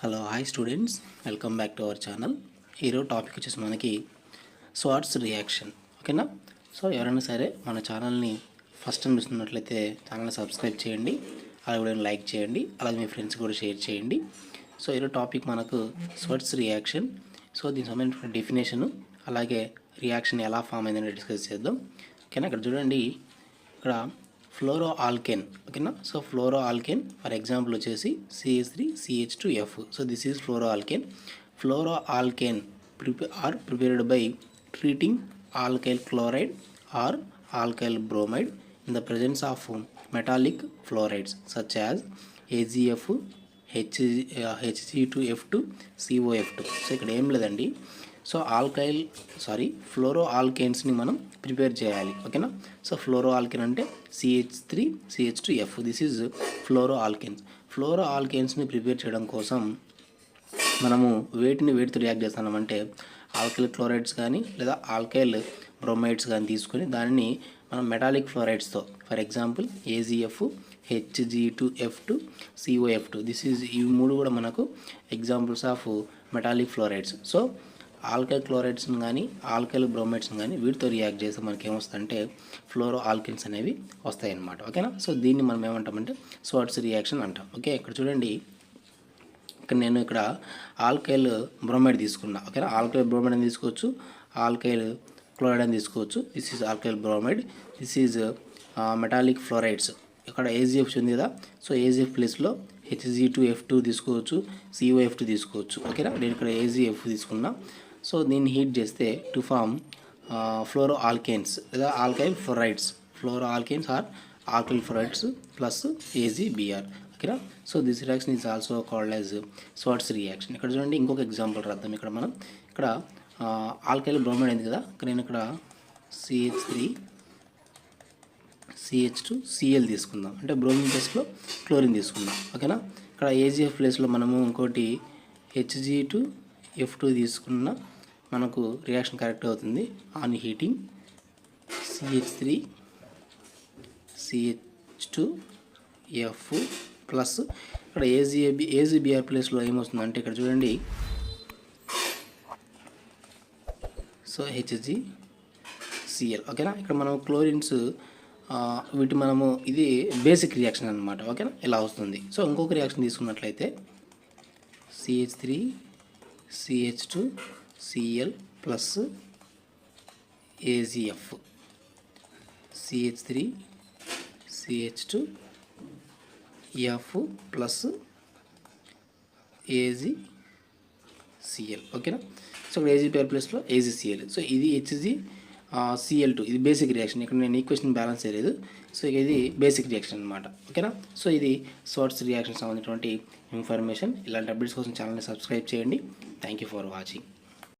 Hello hi students, welcome back to our channel. ఈరోజు topic వచ్చేసి మనకి స్వాట్స్ రియాక్షన్. ఓకేనా? సో ఎవరైనా సరే మన ఛానల్ని ఫస్ట్ టైం చూస్తున్నట్లయితే ఛానల్ని సబ్స్క్రైబ్ చేయండి, అలాగే వీడియోని లైక్ చేయండి, అలాగే మీ ఫ్రెండ్స్ కూడా షేర్ చేయండి. సో ఈరోజు టాపిక్ మనకు స్వాట్స్ రియాక్షన్. సో దీనికి సంబంధించిన డెఫినేషను అలాగే రియాక్షన్ ఎలా ఫామ్ అయిందని డిస్కస్ చేద్దాం. ఓకేనా? ఇక్కడ చూడండి, ఇక్కడ ఫ్లోరో ఆల్కేన్. ఓకేనా? So fluoro alkane for example వచ్చేసి CH3CH2F. So this is fluoro alkane. Fluoro alkane are prepared by treating alkyl chloride or alkyl bromide in the presence of metallic fluorides such as AgF, Hg2F2, COF2. So ఇక్కడ ఏం లేదండి, so ఫ్లోరో ఆల్కేన్స్ని మనం prepare చేయాలి. ఓకేనా? So fluoro alkane అంటే CH3CH2F. This is fluoro alkanes. Fluoro ఆల్కేన్స్ని prepare చేయడం కోసం మనము వేటితో రియాక్ట్ చేస్తున్నామంటే ఆల్కైల్ క్లోరైడ్స్ కానీ లేదా ఆల్కైల్ బ్రోమైడ్స్ కానీ తీసుకొని దానిని మనం మెటాలిక్ ఫ్లోరైడ్స్తో, for example AgF, Hg2F2, COF2. This is ఈ మూడు కూడా మనకు examples of metallic fluorides. So alkyl క్లోరైడ్స్ని కానీ ఆల్కైల్ బ్రోమైడ్స్ని కానీ వీటితో రియాక్ట్ చేస్తే మనకి ఏమొస్తుందంటే ఫ్లోరో ఆల్కిన్స్ అనేవి వస్తాయి అన్నమాట. ఓకేనా? సో దీన్ని మనం ఏమంటామంటే స్వాట్స్ రియాక్షన్ అంటాం. ఓకే, ఇక్కడ చూడండి, నేను ఇక్కడ ఆల్కైల్ బ్రోమైడ్ తీసుకున్నా. ఓకేనా? ఆల్కైల్ బ్రోమైడ్ అని తీసుకోవచ్చు, ఆల్కైల్ క్లోరైడ్ అని తీసుకోవచ్చు. This is alkyl bromide. This is metallic fluorides. ఇక్కడ AgF ఉంది కదా, సో AgF ప్లేస్లో Hg2F2 తీసుకోవచ్చు, COF2 తీసుకోవచ్చు. ఓకేనా? నేను ఇక్కడ AgF తీసుకున్నా. సో దీన్ని హీట్ చేస్తే టు ఫామ్ ఫ్లోరో ఆల్కేన్స్ లేదా alkyl fluorides. Fluoro alkanes are alkyl fluorides plus AgBr. ఓకేనా? So this reaction is also called as Swarts reaction. ఇక్కడ చూడండి, ఇంకొక ఎగ్జాంపుల్ రాద్దాం. ఇక్కడ మనం ఇక్కడ ఆల్కైల్ బ్రోమైడ్ అయింది కదా, నేను ఇక్కడ CH2Cl తీసుకుందాం, అంటే బ్రోమిన్ ప్లేస్లో క్లోరిన్ తీసుకుందాం. ఓకేనా? ఇక్కడ AgF ప్లేస్లో మనము ఇంకోటి Hg2F2 తీసుకున్న మనకు రియాక్షన్ కరెక్ట్ అవుతుంది. ఆన్ హీటింగ్ CH3CH2F ప్లస్ ఇక్కడ AgBr ప్లేస్లో ఏమొస్తుందంటే ఇక్కడ చూడండి, సో HgCl. ఓకేనా? ఇక్కడ మనం క్లోరిన్స్ వీటి మనము ఇది బేసిక్ రియాక్షన్ అనమాట. ఓకేనా? ఇలా వస్తుంది. సో ఇంకొక రియాక్షన్ తీసుకున్నట్లయితే CH3CH2Cl plus AgF, CH3CH2F plus AgCl. ఓకేనా? సో ఇక్కడ AgBr ప్లస్లో AgCl. సో ఇది HgCl2. ఇది బేసిక్ రియాక్షన్. ఇక్కడ నేను ఈక్వేషన్ బ్యాలెన్స్ చేయలేదు. సో ఇది బేసిక్ రియాక్షన్ అనమాట. ఓకేనా? సో ఇది స్వాట్స్ రియాక్షన్ సంబంధించినటువంటి ఇన్ఫర్మేషన్. ఇలాంటి అప్డేట్స్ కోసం ఛానల్ని సబ్స్క్రైబ్ చేయండి. Thank you for watching.